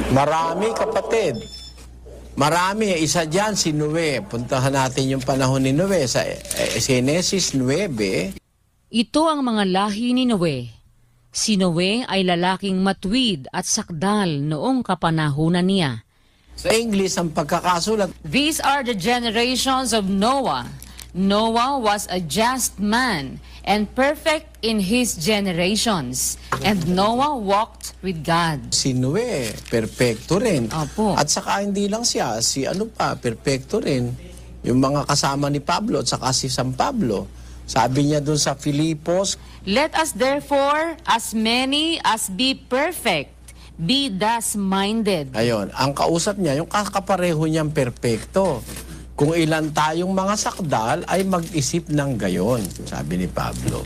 Marami, kapatid. Marami. Isa dyan, si Noe. Puntahan natin yung panahon ni Noe sa Genesis 9. Ito ang mga lahi ni Noe. Si Noe ay lalaking matwid at sakdal noong kapanahunan niya. Sa English, ang pagkakasulat, These are the generations of Noah. Noah was a just man and perfect in his generations. And Noah walked with God. si Noe, perpekto rin. Opo. At saka hindi lang siya, perpekto rin. Yung mga kasama ni Pablo at saka si San Pablo. Sabi niya dun sa Filipos, Let us therefore, as many as be perfect, be thus minded. ayun, ang kausap niya, yung kakapareho niyang perpekto. Kung ilan tayong mga sakdal ay mag-isip ng gayon, sabi ni Pablo.